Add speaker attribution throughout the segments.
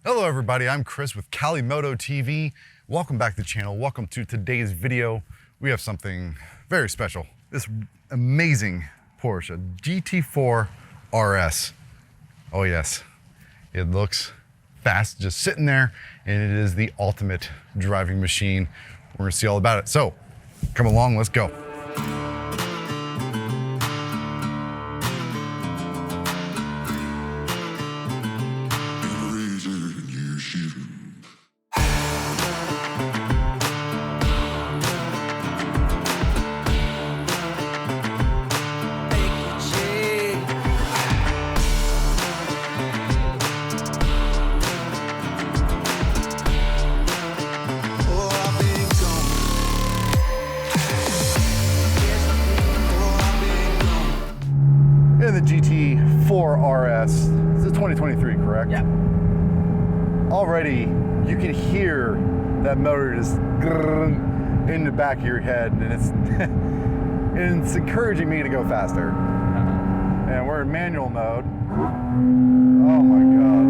Speaker 1: Hello everybody, I'm Chris with Cali Moto TV. Welcome back to the channel. Welcome to today's video. We have something very special. This amazing Porsche GT4 RS. Oh yes, it looks fast just sitting there, and it is the ultimate driving machine. We're gonna see all about it. So come along, let's go. The GT4 RS. This is 2023, correct?
Speaker 2: Yeah.
Speaker 1: Already, you can hear that motor just in the back of your head, and it's encouraging me to go faster. And we're in manual mode. Oh my God.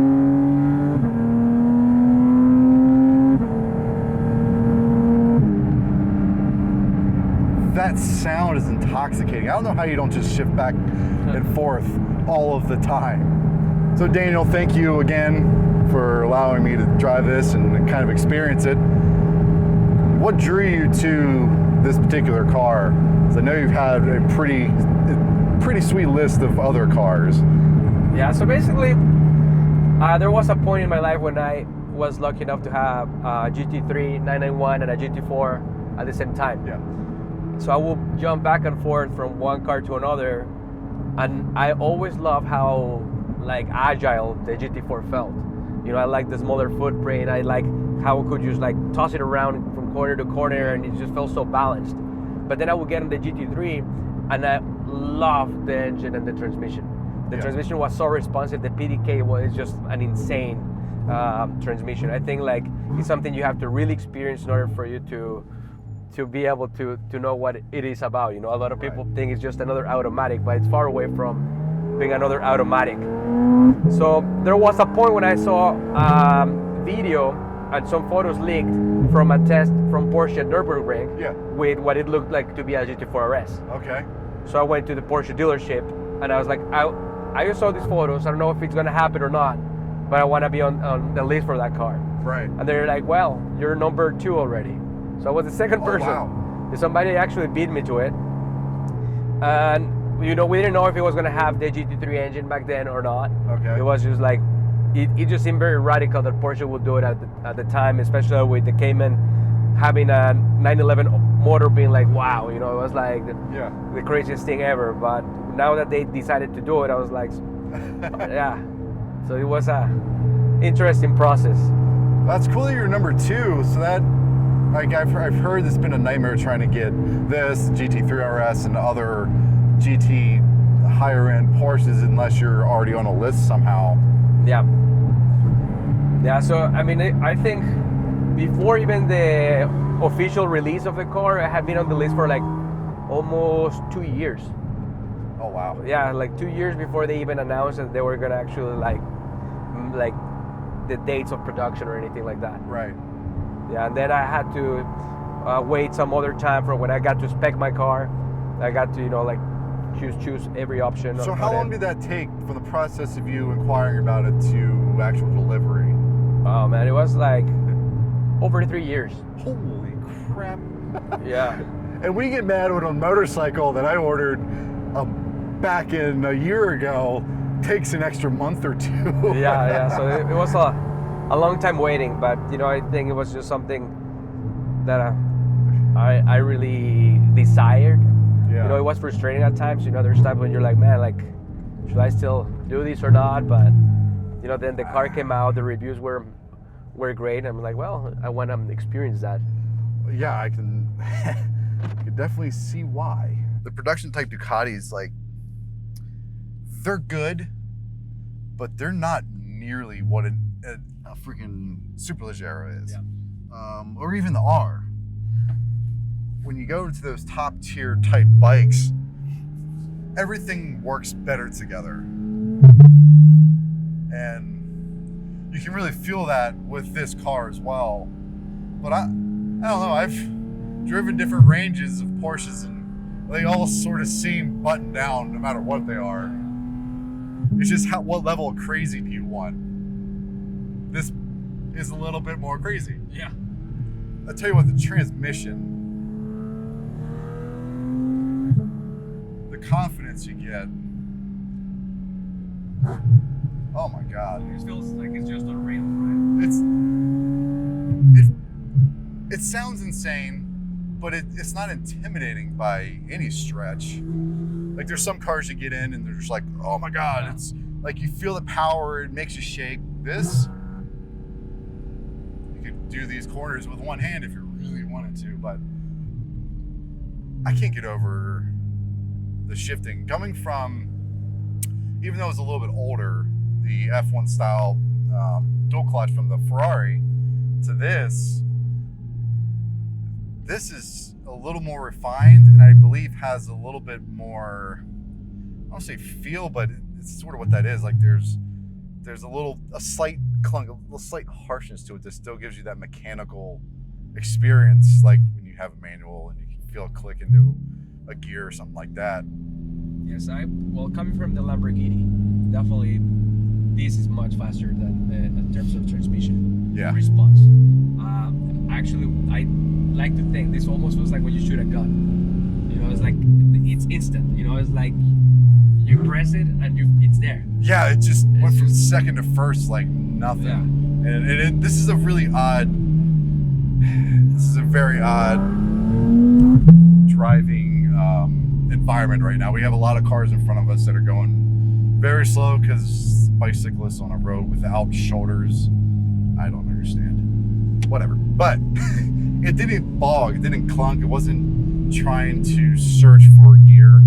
Speaker 1: That sound is intoxicating. I don't know how you don't just shift back and forth all of the time. So Daniel, thank you again for allowing me to drive this and kind of experience it. What drew you to this particular car? Because I know you've had a pretty sweet list of other cars.
Speaker 2: Yeah, so basically, there was a point in my life when I was lucky enough to have a GT3 991 and a GT4 at the same time.
Speaker 1: Yeah.
Speaker 2: So I will jump back and forth from one car to another, and I always love how agile the GT4 felt. You know, I like the smaller footprint. I like how I could just toss it around from corner to corner, and it just felt so balanced. But then I would get in the GT3, and I loved the engine and the transmission. The transmission was so responsive. The PDK was just an insane transmission. I think it's something you have to really experience in order for you to be able to know what it is about. You know, a lot of people think it's just another automatic, but it's far away from being another automatic. So there was a point when I saw video and some photos leaked from a test from Porsche at Nürburgring with what it looked like to be a GT4 RS.
Speaker 1: Okay.
Speaker 2: So I went to the Porsche dealership, and I was like, I just saw these photos. I don't know if it's gonna happen or not, but I want to be on the list for that car.
Speaker 1: Right.
Speaker 2: And they're like, well, you're number 2 already. So I was the second person.
Speaker 1: Wow.
Speaker 2: Somebody actually beat me to it. And, you know, we didn't know if it was going to have the GT3 engine back then or not.
Speaker 1: Okay.
Speaker 2: It was just it just seemed very radical that Porsche would do it at the time, especially with the Cayman having a 911 motor being wow, you know, it was the craziest thing ever. But now that they decided to do it, I was like, yeah. So it was a interesting process.
Speaker 1: That's cool that you're number 2. So that, I've heard it's been a nightmare trying to get this GT3 RS and other GT higher end Porsches unless you're already on a list somehow.
Speaker 2: Yeah. Yeah, so I mean, I think before even the official release of the car, I had been on the list for almost 2 years.
Speaker 1: Oh wow.
Speaker 2: Yeah, 2 years before they even announced that they were gonna actually the dates of production or anything like that.
Speaker 1: Right.
Speaker 2: Yeah, and then I had to wait some other time for when I got to spec my car. I got to, choose every option.
Speaker 1: So how long did that take from the process of you inquiring about it to actual delivery?
Speaker 2: Oh man, it was over 3 years.
Speaker 1: Holy crap.
Speaker 2: Yeah.
Speaker 1: And we get mad when a motorcycle that I ordered back in a year ago takes an extra month or 2.
Speaker 2: Yeah. So it was a long time waiting, but you know, I think it was just something that I really desired.
Speaker 1: Yeah.
Speaker 2: You know, it was frustrating at times. You know, there's times when you're like, man, should I still do this or not? But you know, then the car came out, the reviews were great. I'm like, well, I want to experience that.
Speaker 1: Yeah, I can definitely see why. The production type Ducatis, they're good, but they're not nearly what a freaking Superleggera is. Yeah. Or even the R. When you go to those top tier type bikes, everything works better together. And You can really feel that with this car as well. But I don't know, I've driven different ranges of Porsches and they all sort of seem buttoned down no matter what they are. It's just what level of crazy do you want? This is a little bit more crazy.
Speaker 2: Yeah.
Speaker 1: I'll tell you what, the transmission, the confidence you get. Oh my God.
Speaker 2: It feels like it's just on rails, right?
Speaker 1: It sounds insane, but it's not intimidating by any stretch. Like there's some cars you get in and they're just like, oh my God,
Speaker 2: yeah.
Speaker 1: It's like you feel the power, it makes you shake. This, you could do these corners with one hand if you really wanted to, but I can't get over the shifting. Coming from, even though it's a little bit older, the F1 style dual clutch from the Ferrari to this is a little more refined and I believe has a little bit more, I don't say feel, but it's sort of what that is. Like there's a slight clunk, a little slight harshness to it that still gives you that mechanical experience, like when you have a manual and you can feel it click into a gear or something like that.
Speaker 2: Yes, well, coming from the Lamborghini, definitely this is much faster than in terms of transmission response. Actually, I like to think this almost feels like when you shoot a gun. You know, it's like it's instant. You know, it's like you press it and it's there.
Speaker 1: Yeah, it just went from second to first like nothing. Yeah. And this is a really odd. This is a very odd driving environment right now. We have a lot of cars in front of us that are going very slow because bicyclists on a road without shoulders. I don't understand. Whatever. But it didn't bog, it didn't clunk, it wasn't trying to search for gear.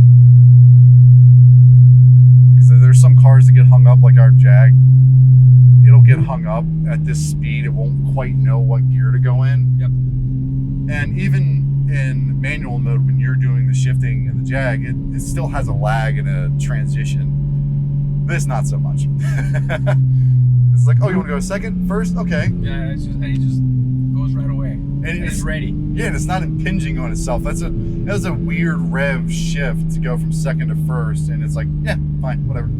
Speaker 1: Because there's some cars that get hung up, like our Jag. It'll get hung up at this speed, it won't quite know what gear to go in.
Speaker 2: Yep.
Speaker 1: And even in manual mode, when you're doing the shifting in the Jag, it still has a lag and a transition. This not so much. It's like, oh, you want to go second, first? Okay.
Speaker 2: Yeah, it just goes right away. And it's ready.
Speaker 1: Yeah, and it's not impinging on itself. That was a weird rev shift to go from second to first, and it's like, yeah, fine, whatever.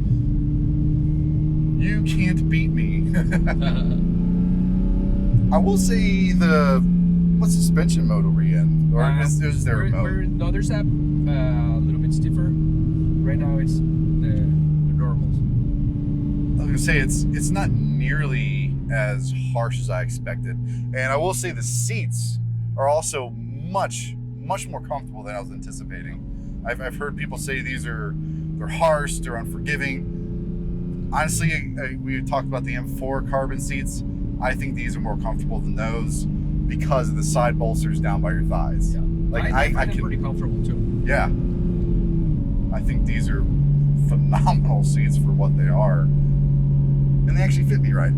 Speaker 1: You can't beat me. I will say what suspension mode are we in? Or is there a mode?
Speaker 2: No, there's a little bit stiffer. Right now it's the normals.
Speaker 1: I was gonna say it's not nearly as harsh as I expected, and I will say the seats are also much more comfortable than I was anticipating. I've heard people say they're harsh, they're unforgiving. Honestly, we talked about the M4 carbon seats. I think these are more comfortable than those because of the side bolsters down by your thighs.
Speaker 2: Yeah.
Speaker 1: Like
Speaker 2: I find them pretty comfortable too.
Speaker 1: Yeah, I think these are phenomenal seats for what they are, and they actually fit me right.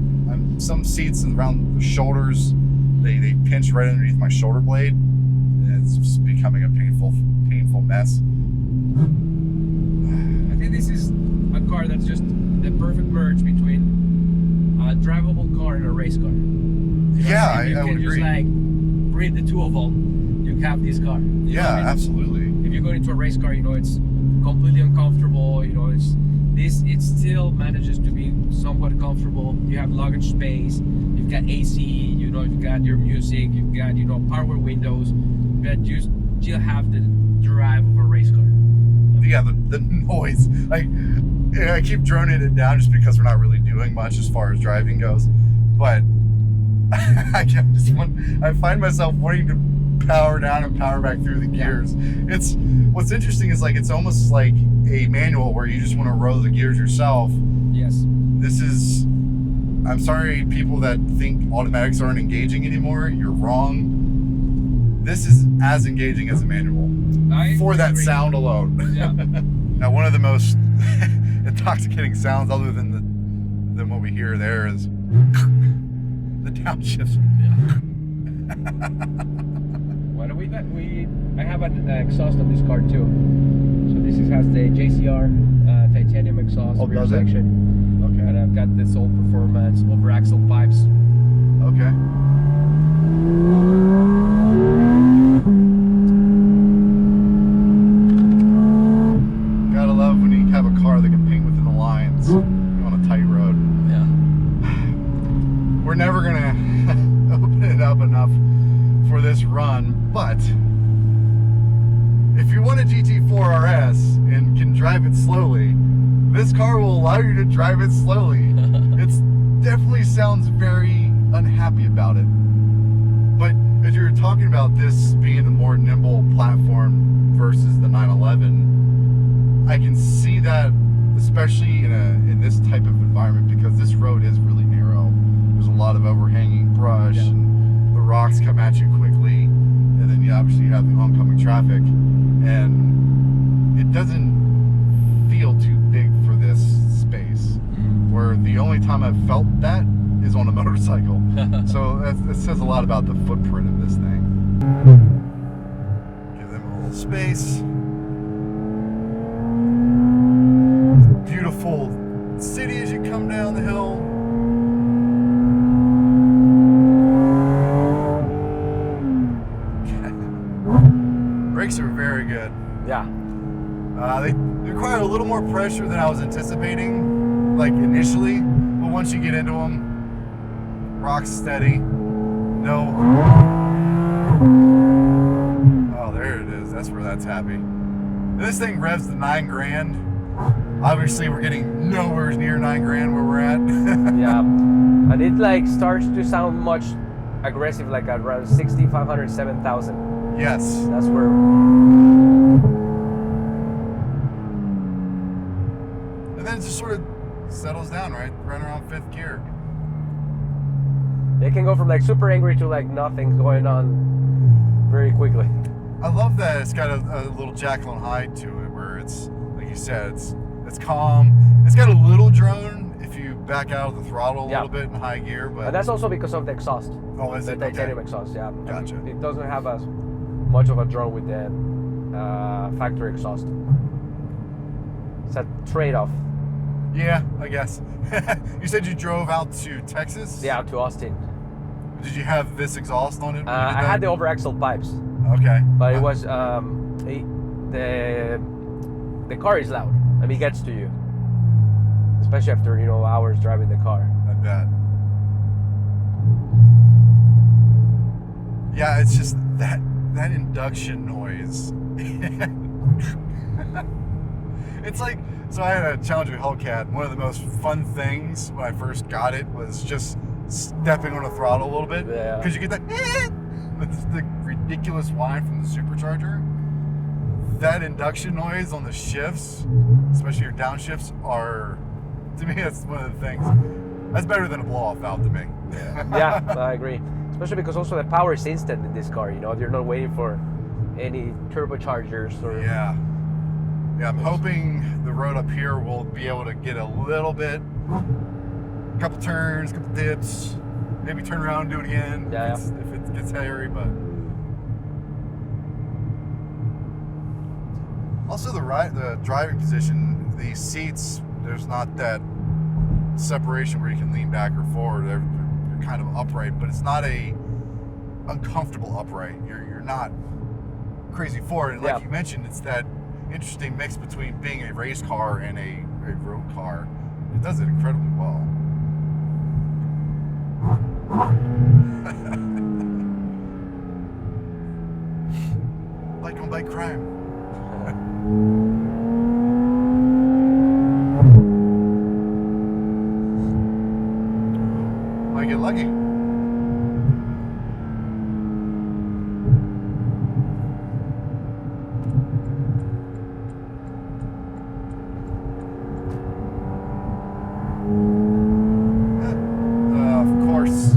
Speaker 1: Some seats around the shoulders, they pinch right underneath my shoulder blade, and it's just becoming a painful mess.
Speaker 2: I think this is a car that's just the perfect merge between a drivable car and a race car.
Speaker 1: Yeah, I would agree.
Speaker 2: You can just like breed the two of them, you have this car.
Speaker 1: Yeah, I mean? Absolutely.
Speaker 2: If you go into a race car, you know, it's completely uncomfortable, you know, it still manages to be somewhat comfortable. You have luggage space, you've got AC, you know, you've got your music, you've got, you know, power windows, but you still have the drive of a race car.
Speaker 1: Yeah, the noise. Like, I keep droning it down just because we're not really doing much as far as driving goes, but I find myself wanting to power down and power back through the gears. What's interesting is like it's almost like a manual where you just want to row the gears yourself.
Speaker 2: Yes.
Speaker 1: I'm sorry, people that think automatics aren't engaging anymore. You're wrong. This is as engaging as a manual for that sound alone. Yeah. Now, one of the most intoxicating sounds, other than what we hear there, is the downshifts.
Speaker 2: Yeah. What do we got? I have an exhaust on this car too. So this has the JCR titanium exhaust rear section.
Speaker 1: Okay.
Speaker 2: And but I've got this old performance over axle pipes.
Speaker 1: Okay. Gotta love when you have a car that can paint within the lines on a tight road.
Speaker 2: Yeah.
Speaker 1: We're never gonna open it up enough for this run, but if you want a GT4 RS and can drive it slowly, this car will allow you to drive it slowly. It definitely sounds very unhappy about it. But as you're talking about this being a more nimble platform versus the 911, I can see that, especially in this type of environment, because this road is really narrow. There's a lot of overhanging brush, and the rocks come at you quickly, and then you obviously have the oncoming traffic, and it doesn't feel too big for this space. Where the only time I've felt that is on a motorcycle. So that says a lot about the footprint of this thing. Give them a little space. Beautiful city as you come down the hill. Brakes are very good.
Speaker 2: Yeah.
Speaker 1: They require a little more pressure than I was anticipating, like initially, but once you get into them, rock steady. No. Oh, there it is. That's where that's happy. This thing revs to 9 grand. Obviously, we're getting nowhere near 9 grand where we're at.
Speaker 2: Yeah, and it like starts to sound much aggressive, like at around 6,500, 7,000.
Speaker 1: Yes.
Speaker 2: That's where.
Speaker 1: And then it just sort of settles down, right around 5th gear.
Speaker 2: They can go from like super angry to like nothing going on very quickly.
Speaker 1: I love that it's got a little Jekyll and Hyde to it, where it's, like you said, it's calm. It's got a little drone if you back out of the throttle a little bit in high gear, but
Speaker 2: and that's also because of the exhaust.
Speaker 1: Oh, is it?
Speaker 2: The titanium
Speaker 1: Okay.
Speaker 2: exhaust, yeah.
Speaker 1: Gotcha.
Speaker 2: It doesn't have as much of a drone with the factory exhaust. It's a trade-off.
Speaker 1: Yeah, I guess. You said you drove out to Texas?
Speaker 2: Yeah, to Austin.
Speaker 1: Did you have this exhaust on it?
Speaker 2: I had the over axle pipes.
Speaker 1: Okay.
Speaker 2: But it was the car is loud. I mean, it gets to you, especially after hours driving the car.
Speaker 1: I bet. Yeah, it's just that induction noise. It's like, so I had a Challenger Hellcat. One of the most fun things when I first got it was just stepping on the throttle a little bit,
Speaker 2: Yeah.
Speaker 1: because you get that the ridiculous whine from the supercharger. That induction noise on the shifts, especially your downshifts, are, to me, that's one of the things. That's better than a blow-off valve to me.
Speaker 2: Yeah, I agree. Especially because also the power is instant in this car. You're not waiting for any turbochargers or.
Speaker 1: Yeah. Yeah, I'm hoping the road up here will be able to get a little bit, a couple turns, a couple dips, maybe turn around and do it again if it gets hairy, but. Also the driving position, the seats, there's not that separation where you can lean back or forward. They're kind of upright, but it's not a uncomfortable upright. You're not crazy forward, and like you mentioned, it's that interesting mix between being a race car and a road car. It does it incredibly well. Like on bike crime. Might get lucky. Of course.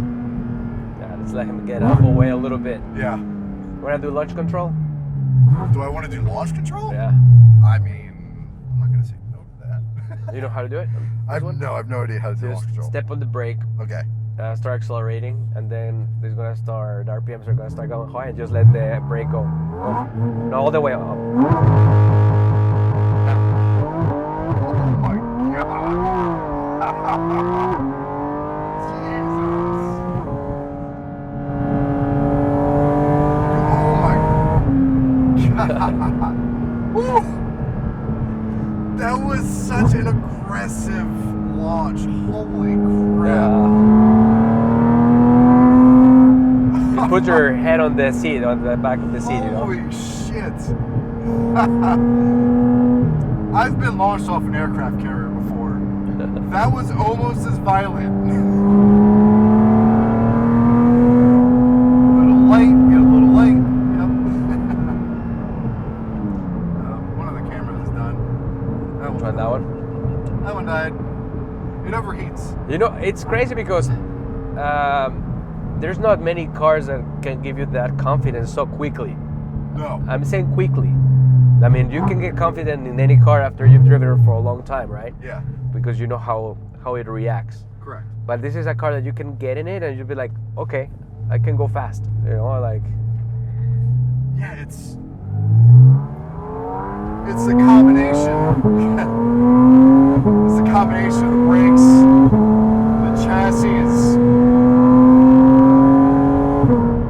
Speaker 2: Yeah, let's let him get up away a little bit.
Speaker 1: Yeah.
Speaker 2: Wanna do launch control?
Speaker 1: Do I want to do launch control?
Speaker 2: Yeah.
Speaker 1: I mean, I'm not going to say no to that.
Speaker 2: You know how to do it?
Speaker 1: I have no idea how to do launch
Speaker 2: Just
Speaker 1: control.
Speaker 2: step on the brake,
Speaker 1: Okay.
Speaker 2: start accelerating, and then the RPMs are gonna start going high, and just let the brake go. No, all the way up.
Speaker 1: Oh my god. Woo! That was such an aggressive launch. Holy crap.
Speaker 2: You put your head on the seat, on the back of the seat, you know?
Speaker 1: Holy shit. I've been launched off an aircraft carrier before. That was almost as violent.
Speaker 2: That one?
Speaker 1: That one died. It overheats.
Speaker 2: You know, it's crazy because there's not many cars that can give you that confidence so quickly.
Speaker 1: No.
Speaker 2: I'm saying quickly. I mean, you can get confident in any car after you've driven it for a long time, right?
Speaker 1: Yeah.
Speaker 2: Because you know how it reacts.
Speaker 1: Correct.
Speaker 2: But this is a car that you can get in it and you'll be like, okay, I can go fast. You know, like.
Speaker 1: Yeah, it's the combination. It's the combination of the brakes, the chassis.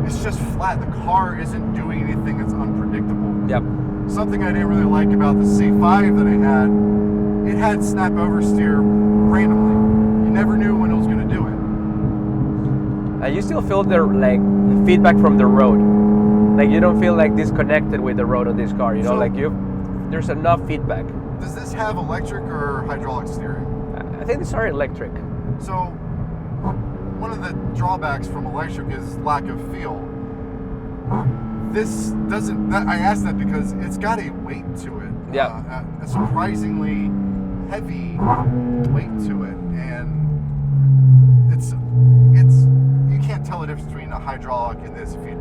Speaker 1: It's just flat. The car isn't doing anything that's unpredictable.
Speaker 2: Yep.
Speaker 1: Something I didn't really like about the C5 that I had, it had snap oversteer randomly. You never knew when it was going to do it.
Speaker 2: And you still feel the feedback from the road. Like you don't feel like disconnected with the road on this car. You know,
Speaker 1: So,
Speaker 2: like there's enough feedback.
Speaker 1: Does this have electric or hydraulic steering?
Speaker 2: I think these are electric.
Speaker 1: So, one of the drawbacks from electric is lack of feel. This doesn't, I asked that because it's got a weight to it.
Speaker 2: Yeah.
Speaker 1: A surprisingly heavy weight to it. And it's you can't tell the difference between a hydraulic and this if you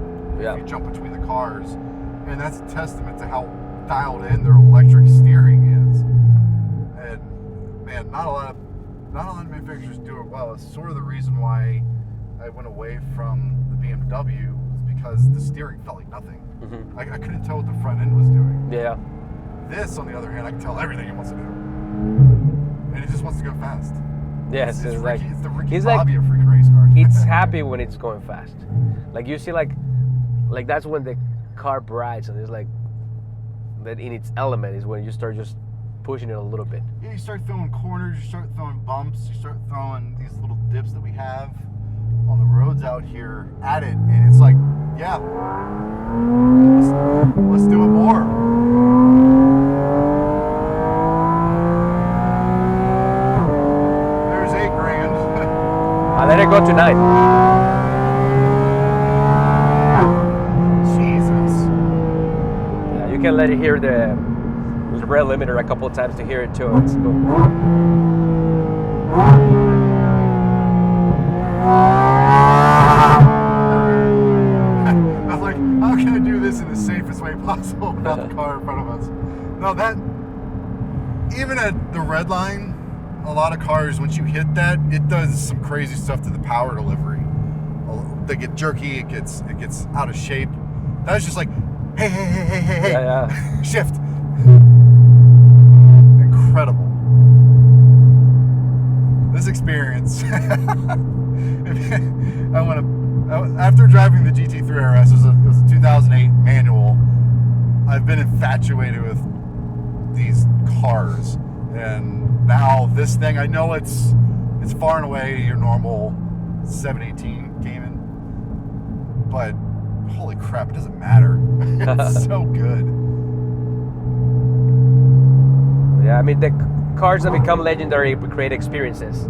Speaker 1: jump between the cars. And that's a testament to how dialed in their electric steering is. And man, not a lot of manufacturers do it well. It's sort of the reason why I went away from the BMW, was because the steering felt like nothing.
Speaker 2: Mm-hmm.
Speaker 1: I couldn't tell what the front end was doing.
Speaker 2: Yeah.
Speaker 1: This, on the other hand, I can tell everything it wants to do, and it just wants to go fast.
Speaker 2: Yes,
Speaker 1: it's
Speaker 2: like
Speaker 1: Ricky, it's the Ricky
Speaker 2: he's
Speaker 1: Bobby
Speaker 2: like,
Speaker 1: of freaking race cars.
Speaker 2: It's happy when it's going fast. Like you see, like that's when the car brides, and it's like that in its element is when you start just pushing it a little bit.
Speaker 1: Yeah, you start throwing corners, you start throwing bumps, you start throwing these little dips that we have on the roads out here at it, and it's like, yeah, let's do it more. There's $8,000.
Speaker 2: I let it go tonight.
Speaker 1: Jesus.
Speaker 2: Yeah, you can let it hear the red limiter a couple of times to hear it too. It's cool.
Speaker 1: I was like, how can I do this in the safest way possible without the car in front of us? No, that, even at the red line, a lot of cars, once you hit that, it does some crazy stuff to the power delivery. They get jerky, it gets out of shape. That's just like, hey.
Speaker 2: Yeah.
Speaker 1: Shift. Incredible. This experience. After driving the GT4 RS, it was a 2008 manual. I've been infatuated with these cars, and now this thing, I know it's far and away your normal 718 Cayman, but holy crap, it doesn't matter. It's so good.
Speaker 2: Yeah, I mean, the cars that become legendary create experiences.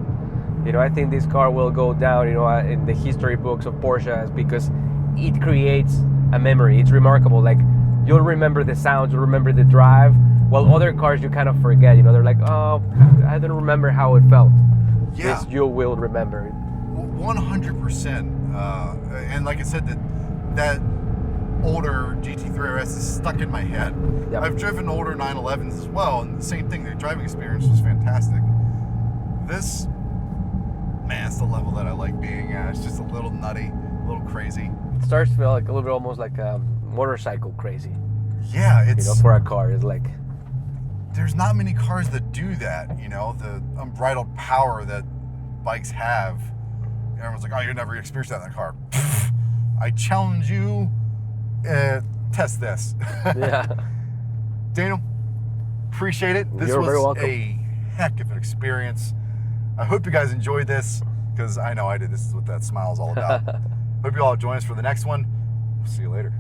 Speaker 2: You know, I think this car will go down, you know, in the history books of Porsche because it creates a memory. It's remarkable. Like, you'll remember the sounds, you'll remember the drive, while other cars you kind of forget. You know, they're like, oh, I don't remember how it felt.
Speaker 1: Yeah.
Speaker 2: This you will remember.
Speaker 1: 100%. And like I said, that older GT4 RS is stuck in my head.
Speaker 2: Yep.
Speaker 1: I've driven older 911s as well, and the same thing. The driving experience was fantastic. This, man, it's the level that I like being at. It's just a little nutty, a little crazy.
Speaker 2: It starts to feel like a little bit almost like a motorcycle crazy.
Speaker 1: Yeah, it's,
Speaker 2: you know, for a car, it's like,
Speaker 1: there's not many cars that do that. You know, the unbridled power that bikes have. Everyone's like, oh, you'll never experience that in that car. I challenge you, test this.
Speaker 2: Yeah.
Speaker 1: Daniel, appreciate it. This
Speaker 2: You're very
Speaker 1: was
Speaker 2: welcome.
Speaker 1: a heck of an experience. I hope you guys enjoyed this, because I know I did. This is what that smile is all about. Hope you all join us for the next one. We'll see you later.